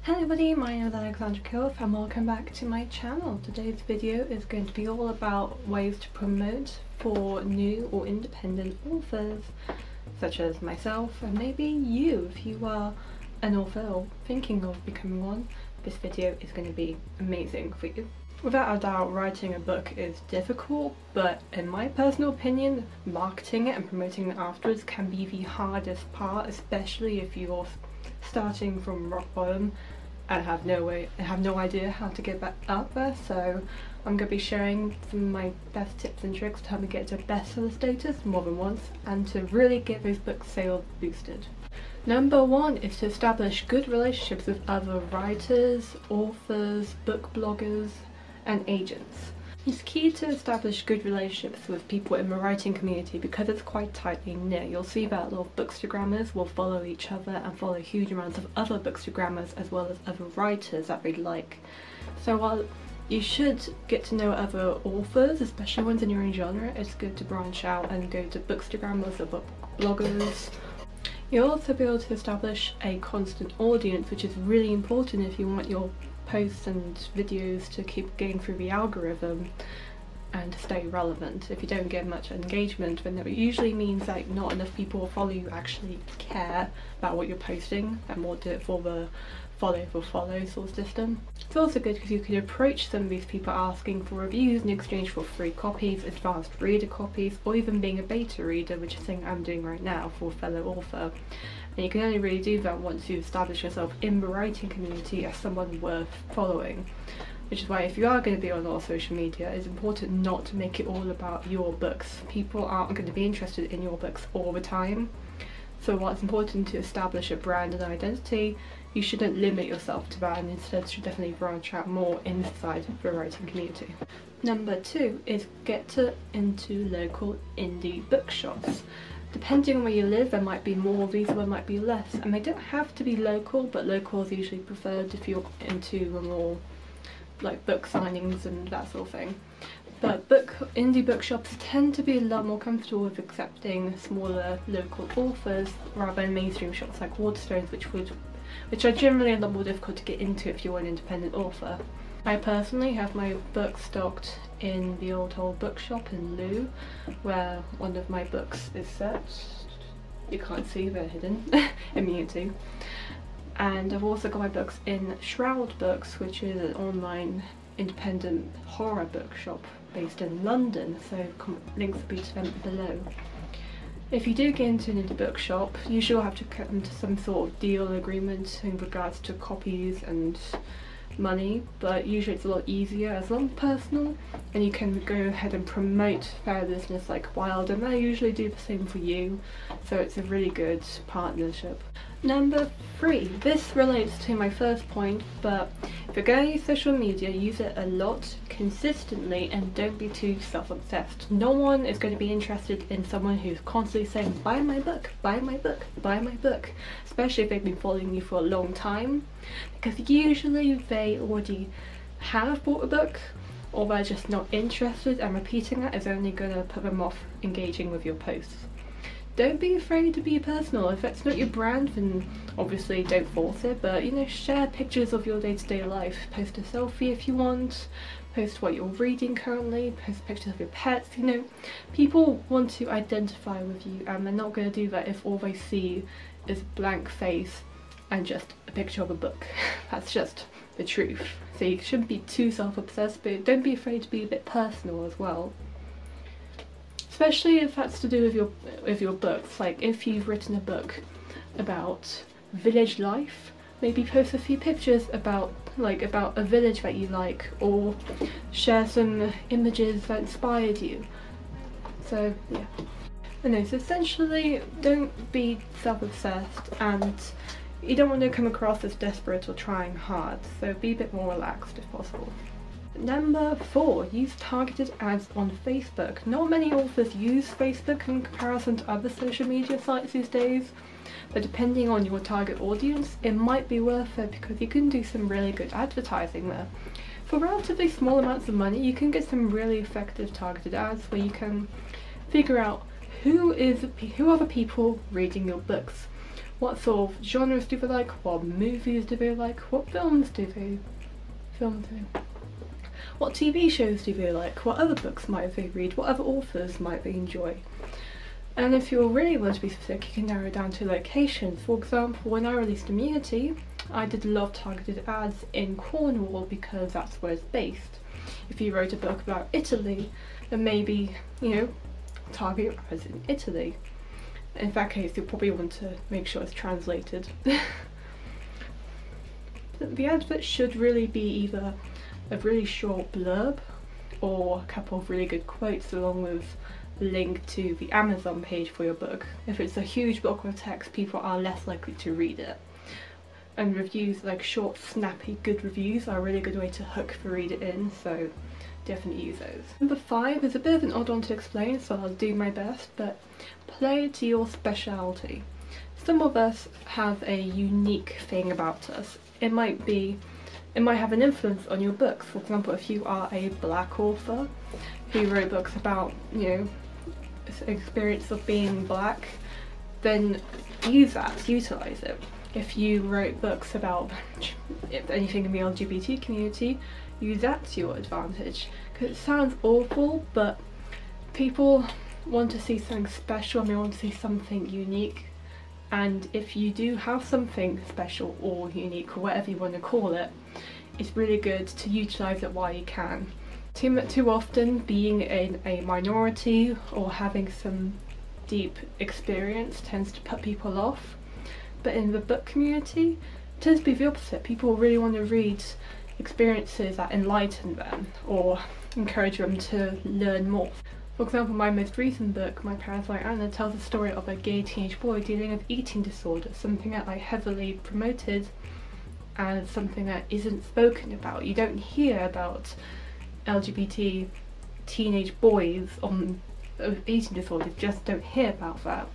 Hello everybody, my name is Alexandra Kilf and welcome back to my channel. Today's video is going to be all about ways to promote for new or independent authors such as myself and maybe you if you are an author or thinking of becoming one. This video is going to be amazing for you. Without a doubt, writing a book is difficult, but in my personal opinion, marketing it and promoting it afterwards can be the hardest part, especially if you're starting from rock bottom and have no idea how to get back up there. So I'm going to be sharing some of my best tips and tricks to help me get to bestseller status more than once and to really get those book sales boosted. Number one is to establish good relationships with other writers, authors, book bloggers and agents. It's key to establish good relationships with people in the writing community because it's quite tightly knit. You'll see that a lot of bookstagrammers will follow each other and follow huge amounts of other bookstagrammers as well as other writers that they like. So while you should get to know other authors, especially ones in your own genre, it's good to branch out and go to bookstagrammers or book bloggers. You'll also be able to establish a constant audience, which is really important if you want your posts and videos to keep getting through the algorithm and to stay relevant. If you don't get much engagement, then it usually means that not enough people who follow you actually care about what you're posting and more do it for the follow for follow sort of system. It's also good because you can approach some of these people asking for reviews in exchange for free copies, advanced reader copies, or even being a beta reader, which is something I'm doing right now for a fellow author. And you can only really do that once you establish yourself in the writing community as someone worth following. Which is why if you are going to be on all social media, it's important not to make it all about your books. People aren't going to be interested in your books all the time. So while it's important to establish a brand and identity, you shouldn't limit yourself to that and instead should definitely branch out more inside the writing community. Number two is get into local indie bookshops. Depending on where you live, there might be more of these or there might be less, and they don't have to be local, but local is usually preferred if you're into the more like book signings and that sort of thing. But indie bookshops tend to be a lot more comfortable with accepting smaller local authors rather than mainstream shops like Waterstones, which are generally a lot more difficult to get into if you're an independent author. I personally have my books stocked in the old bookshop in Loo, where one of my books is set. You can't see, they're hidden. Immunity. And I've also got my books in Shroud Books, which is an online independent horror bookshop based in London, so links will be to them below. If you do get into an indie bookshop, you should have to come to some sort of deal agreement in regards to copies and money, but usually it's a lot easier as long as personal and you can go ahead and promote their business like wild, and they usually do the same for you, so it's a really good partnership. Number three, this relates to my first point, but if you're going to use social media, use it a lot, consistently, and don't be too self-obsessed. No one is going to be interested in someone who's constantly saying, buy my book, buy my book, buy my book, especially if they've been following you for a long time, because usually they already have bought a book or they're just not interested, and repeating that is only going to put them off engaging with your posts. Don't be afraid to be personal. If that's not your brand, then obviously don't force it, but you know, share pictures of your day-to-day life. Post a selfie if you want, post what you're reading currently, post pictures of your pets. You know, people want to identify with you and they're not going to do that if all they see is blank face and just a picture of a book. That's just the truth. So you shouldn't be too self-obsessed, but don't be afraid to be a bit personal as well. Especially if that's to do with your books. Like if you've written a book about village life, maybe post a few pictures about a village that you like, or share some images that inspired you. So yeah. So essentially, don't be self-obsessed, and you don't want to come across as desperate or trying hard, so be a bit more relaxed if possible. Number four, use targeted ads on Facebook. Not many authors use Facebook in comparison to other social media sites these days, but depending on your target audience, it might be worth it because you can do some really good advertising there. For relatively small amounts of money, you can get some really effective targeted ads where you can figure out who are the people reading your books. What sort of genres do they like? What movies do they like? What films do they film to? What TV shows do they like? What other books might they read? What other authors might they enjoy? And if you really want to be specific, you can narrow it down to locations. For example, when I released Immunity, I did a lot of targeted ads in Cornwall because that's where it's based. If you wrote a book about Italy, then maybe, you know, target ads in Italy. In that case, you'll probably want to make sure it's translated. The advert should really be either a really short blurb or a couple of really good quotes along with a link to the Amazon page for your book. If it's a huge block of text, people are less likely to read it. And reviews, like short, snappy, good reviews, are a really good way to hook the reader in, so definitely use those. Number 5 is a bit of an odd one to explain, so I'll do my best, but play to your speciality. Some of us have a unique thing about us. It might have an influence on your books. For example, if you are a black author who wrote books about, you know, experience of being black, then use that, utilize it. If you wrote books about anything in the LGBT community, use that to your advantage. Because it sounds awful, but people want to see something special and they want to see something unique. And if you do have something special or unique, or whatever you want to call it, it's really good to utilise it while you can. Too often, being in a minority or having some deep experience tends to put people off. But in the book community, it tends to be the opposite. People really want to read experiences that enlighten them or encourage them to learn more. For example, my most recent book, My Parents Like Anna, tells the story of a gay teenage boy dealing with eating disorders, something that I heavily promoted and something that isn't spoken about. You don't hear about LGBT teenage boys on eating disorders, just don't hear about that.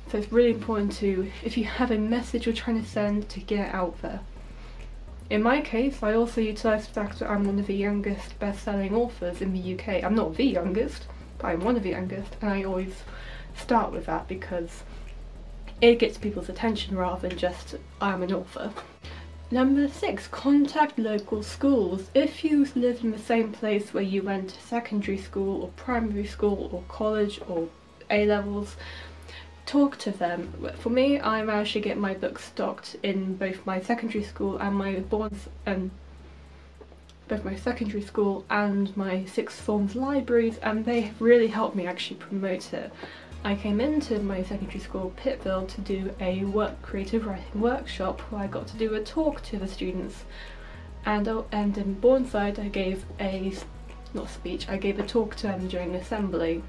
So it's really important to, if you have a message you're trying to send, to get it out there. In my case, I also utilise the fact that I'm one of the youngest best-selling authors in the UK. I'm not the youngest, but I'm one of the youngest, and I always start with that because it gets people's attention rather than just I'm an author. Number 6, contact local schools. If you live in the same place where you went to secondary school or primary school or college or A-levels, talk to them. For me, I managed to get my books stocked in both my secondary school and my secondary school and my sixth form's libraries, and they really helped me actually promote it. I came into my secondary school, Pittville, to do a creative writing workshop where I got to do a talk to the students, and in Bournemouth I gave a talk to them during assembly.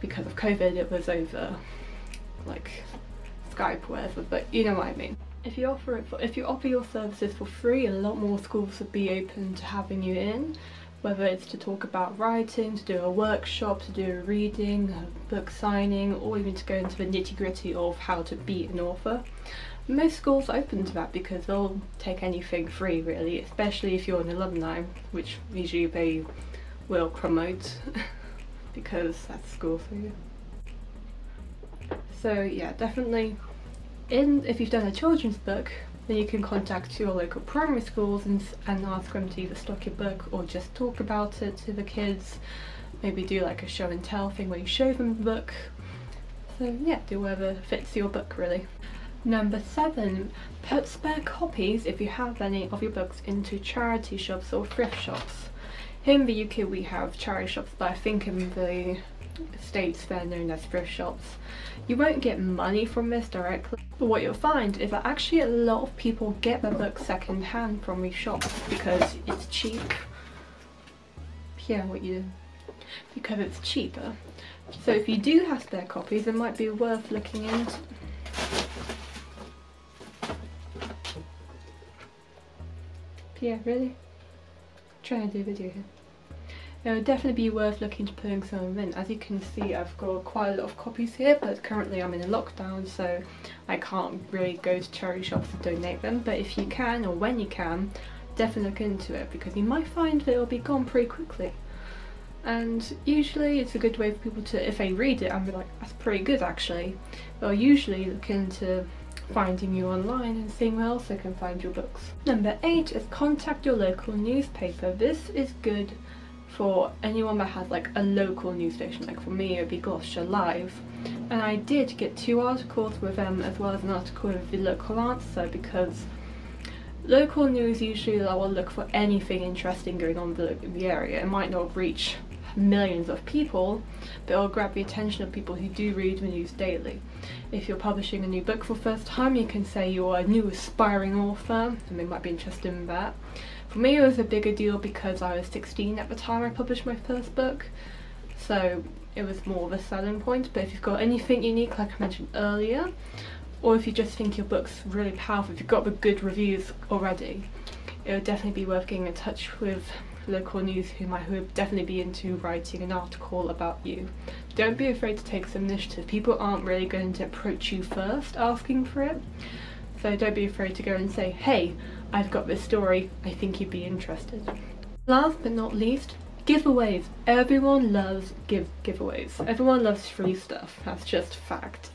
Because of COVID it was over like Skype or whatever, but you know what I mean. If you offer your services for free, a lot more schools would be open to having you in, whether it's to talk about writing, to do a workshop, to do a reading, a book signing, or even to go into the nitty-gritty of how to be an author. Most schools are open to that because they'll take anything free really, especially if you're an alumni, which usually they will promote because that's school for you. So yeah, definitely, if you've done a children's book, then you can contact your local primary schools and ask them to either stock your book or just talk about it to the kids. Maybe do like a show and tell thing where you show them the book. So yeah, do whatever fits your book really. Number 7, put spare copies, if you have any, of your books into charity shops or thrift shops. Here in the UK we have charity shops, but I think in the States they're known as thrift shops. You won't get money from this directly, but what you'll find is that actually a lot of people get their books second hand from these shops because it's cheap. Yeah, because it's cheaper. So if you do have spare copies, it might be worth looking into. Yeah, really? I'm trying to do a video here. It would definitely be worth looking to putting some of them in. As you can see, I've got quite a lot of copies here, but currently I'm in a lockdown, so I can't really go to charity shops and donate them. But if you can, or when you can, definitely look into it, because you might find that it'll be gone pretty quickly. And usually it's a good way for people to, if they read it and be like, that's pretty good actually, they'll usually look into finding you online and seeing where else they can find your books. Number 8 is contact your local newspaper. This is good for anyone that has like a local news station. Like for me it would be Gloucestershire Live, and I did get 2 articles with them as well as an article with the local answer, because local news usually will look for anything interesting going on in the area. It might not reach millions of people, but it'll grab the attention of people who do read the news daily. If you're publishing a new book for the first time, you can say you're a new aspiring author and they might be interested in that. For me it was a bigger deal because I was 16 at the time I published my first book, so it was more of a selling point. But if you've got anything unique like I mentioned earlier, or if you just think your book's really powerful, if you've got the good reviews already, it would definitely be worth getting in touch with local news who would definitely be into writing an article about you. Don't be afraid to take some initiative. People aren't really going to approach you first asking for it, so don't be afraid to go and say, hey, I've got this story, I think you'd be interested. Last but not least, giveaways. Everyone loves giveaways. Everyone loves free stuff, that's just fact.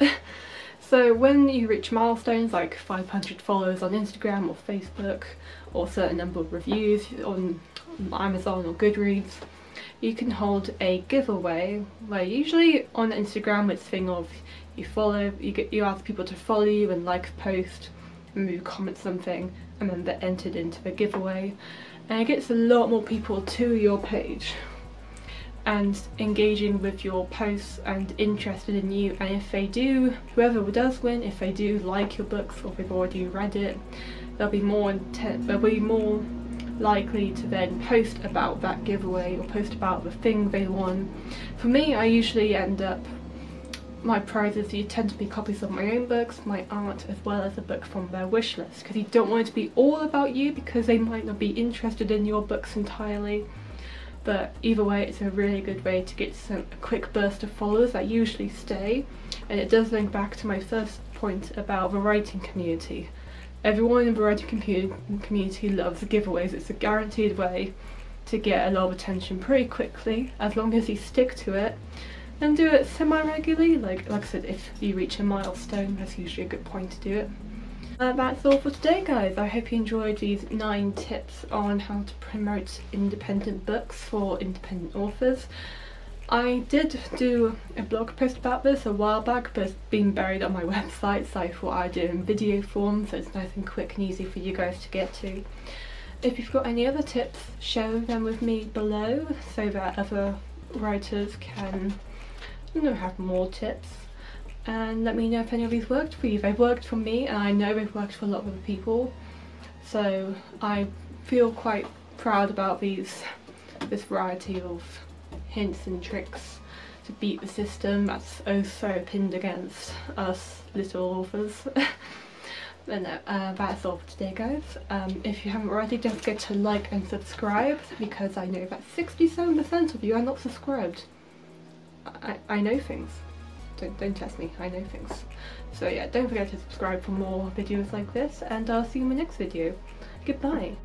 So when you reach milestones like 500 followers on Instagram or Facebook, or a certain number of reviews on Amazon or Goodreads, you can hold a giveaway where usually on Instagram it's a thing of you ask people to follow you and like a post and maybe comment something, and then they're entered into the giveaway, and it gets a lot more people to your page and engaging with your posts and interested in you. And if they do, whoever does win, if they do like your books or they've already read it, they'll be more likely to then post about that giveaway or post about the thing they won. For me, I usually end up, my prizes tend to be copies of my own books, my art, as well as a book from their wish list, because you don't want it to be all about you because they might not be interested in your books entirely. But either way, it's a really good way to get a quick burst of followers that usually stay. And it does link back to my first point about the writing community. Everyone in the writing community loves giveaways. It's a guaranteed way to get a lot of attention pretty quickly, as long as you stick to it and do it semi-regularly. Like I said, if you reach a milestone, that's usually a good point to do it. That's all for today, guys. I hope you enjoyed these 9 tips on how to promote independent books for independent authors. I did do a blog post about this a while back, but it's been buried on my website, so I thought I'd do it in video form so it's nice and quick and easy for you guys to get to. If you've got any other tips, share them with me below so that other writers can, you know, have more tips. And let me know if any of these worked for you. They've worked for me, and I know they've worked for a lot of other people, so I feel quite proud about this variety of hints and tricks to beat the system that's oh so pinned against us little authors. But no, that's all for today, guys. If you haven't already, don't forget to like and subscribe, because I know that 67% of you are not subscribed. I know things. Don't test me, I know things. So yeah, don't forget to subscribe for more videos like this, and I'll see you in my next video. Goodbye.